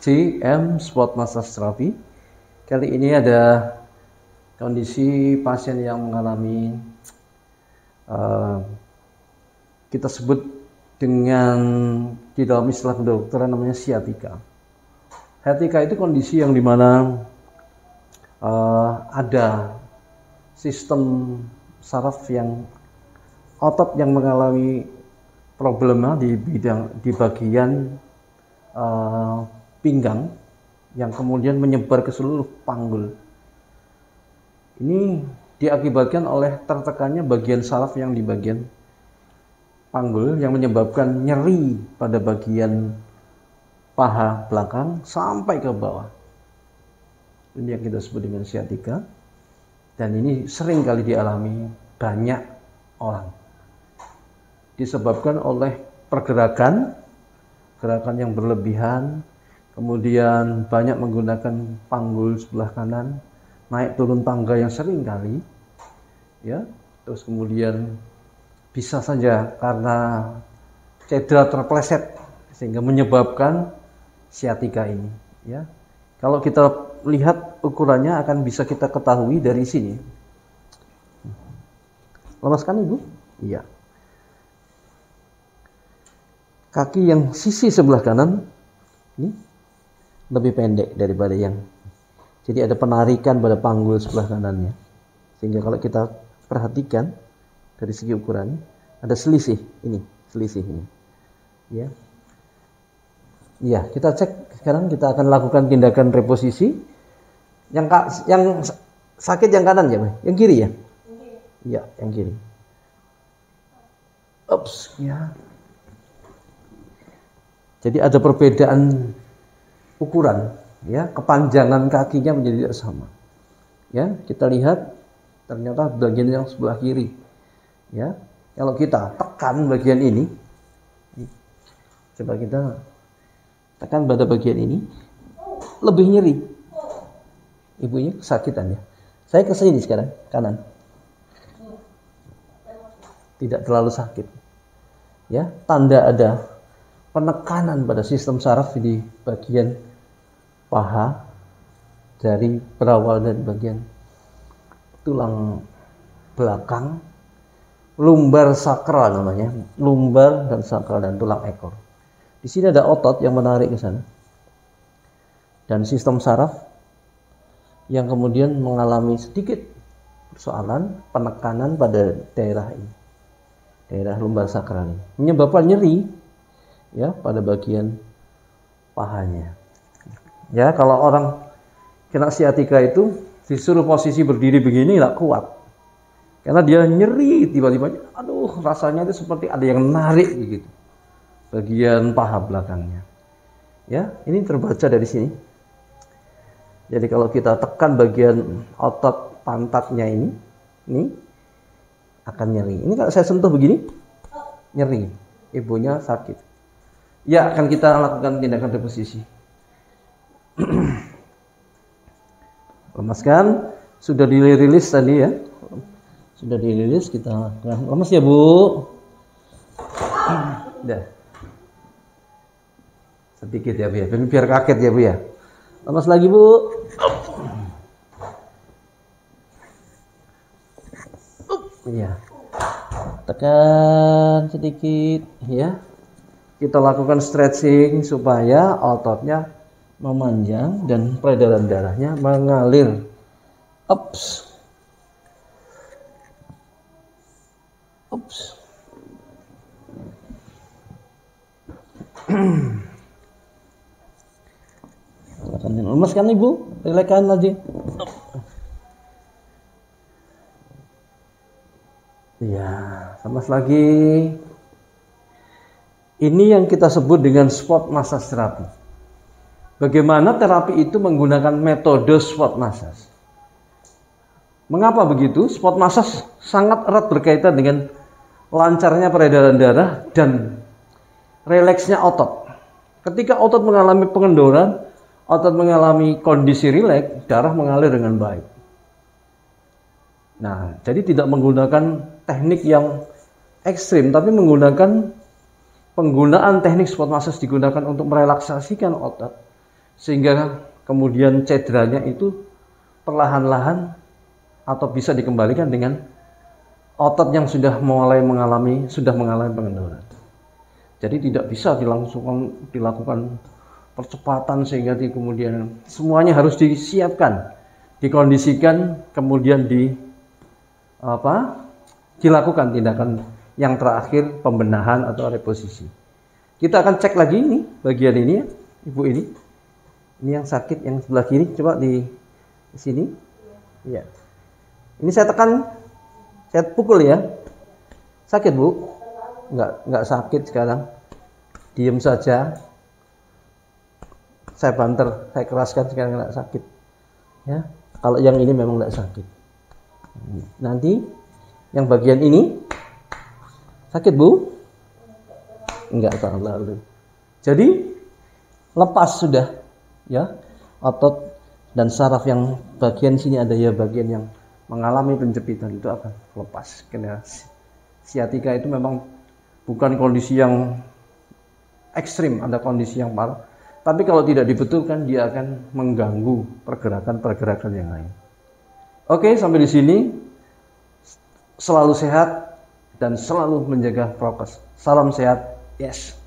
CM Spot Massage Therapy. Kali ini ada kondisi pasien yang mengalami kita sebut dengan di dalam istilah kedokteran namanya sciatica. Sciatica itu kondisi yang dimana ada sistem saraf yang otot yang mengalami problema di bagian pinggang yang kemudian menyebar ke seluruh panggul. Ini diakibatkan oleh tertekannya bagian saraf yang di bagian panggul yang menyebabkan nyeri pada bagian paha belakang sampai ke bawah. Ini yang kita sebut dengan sciatica, dan ini sering kali dialami banyak orang. Disebabkan oleh pergerakan yang berlebihan, kemudian banyak menggunakan panggul sebelah kanan, naik turun tangga yang sering kali, ya, terus kemudian bisa saja karena cedera terpleset sehingga menyebabkan sciatica ini, ya. Kalau kita lihat ukurannya akan bisa kita ketahui dari sini. Lemaskan Ibu? Iya. Kaki yang sisi sebelah kanan ini lebih pendek daripada yang, jadi ada penarikan pada panggul sebelah kanannya, sehingga kalau kita perhatikan dari segi ukuran ada selisih ini, ya. Ya, kita cek sekarang. Kita akan lakukan tindakan reposisi. Yang sakit yang kanan ya, yang kiri ya? Iya, yang kiri. Ups, ya. Jadi ada perbedaan ukuran, ya, kepanjangan kakinya menjadi tidak sama. Ya, kita lihat ternyata bagian yang sebelah kiri. Ya, kalau kita tekan bagian ini, coba kita tekan pada bagian ini, lebih nyeri. Ibunya kesakitan ya. Saya ke sini sekarang, kanan. Tidak terlalu sakit. Ya, tanda ada penekanan pada sistem saraf di bagian paha dari berawal dari bagian tulang belakang, lumbar sakral namanya, lumbar dan sakral dan tulang ekor. Di sini ada otot yang menarik ke sana dan sistem saraf yang kemudian mengalami sedikit persoalan penekanan pada daerah ini, daerah lumbar sakral ini, menyebabkan nyeri, ya, pada bagian pahanya. Ya, kalau orang kena sciatica itu disuruh posisi berdiri begini nggak kuat, karena dia nyeri tiba-tiba, aduh, rasanya itu seperti ada yang menarik begitu bagian paha belakangnya. Ya, ini terbaca dari sini. Jadi kalau kita tekan bagian otot pantatnya ini akan nyeri. Ini kalau saya sentuh begini, nyeri. Ibunya sakit. Ya, akan kita lakukan tindakan reposisi. Lemaskan, sudah dirilis tadi ya. Sudah dirilis, kita lakukan. Lemas ya, Bu. Udah. Sedikit ya, Bu ya. Biar kaget ya, Bu ya. Lemas lagi, Bu. Ya. Tekan sedikit ya. Kita lakukan stretching supaya ototnya memanjang dan peredaran darahnya mengalir. Ups. Lemas kan Ibu? Relakan aja. Ya, lemas lagi. Ini yang kita sebut dengan spot massage terapi. Bagaimana terapi itu menggunakan metode spot massage? Mengapa begitu? Spot massage sangat erat berkaitan dengan lancarnya peredaran darah dan rileksnya otot. Ketika otot mengalami pengendoran, otot mengalami kondisi rileks, darah mengalir dengan baik. Nah, jadi tidak menggunakan teknik yang ekstrim, tapi menggunakan penggunaan teknik spot massage digunakan untuk merelaksasikan otot sehingga kemudian cederanya itu perlahan-lahan atau bisa dikembalikan dengan otot yang sudah mengalami pengendoran. Jadi tidak bisa dilakukan percepatan sehingga kemudian semuanya harus disiapkan, dikondisikan, kemudian dilakukan tindakan yang terakhir, pembenahan atau reposisi. Kita akan cek lagi ini bagian ini ya, Ibu ini. Ini yang sakit yang sebelah kiri, coba di sini. Ya. Ini saya tekan, saya pukul ya. Sakit, Bu? Enggak sakit sekarang. Diam saja. Saya banter, saya keraskan, sekarang enggak sakit. Ya. Kalau yang ini memang enggak sakit. Nanti yang bagian ini sakit, Bu? Enggak terlalu. Jadi lepas sudah ya otot dan saraf yang bagian sini ada ya, bagian yang mengalami penjepitan itu akan lepas. Karena siatika itu memang bukan kondisi yang ekstrim, ada kondisi yang parah. Tapi kalau tidak dibetulkan dia akan mengganggu pergerakan-pergerakan yang lain. Oke, sampai di sini. Selalu sehat dan selalu menjaga prokes. Salam sehat. Yes.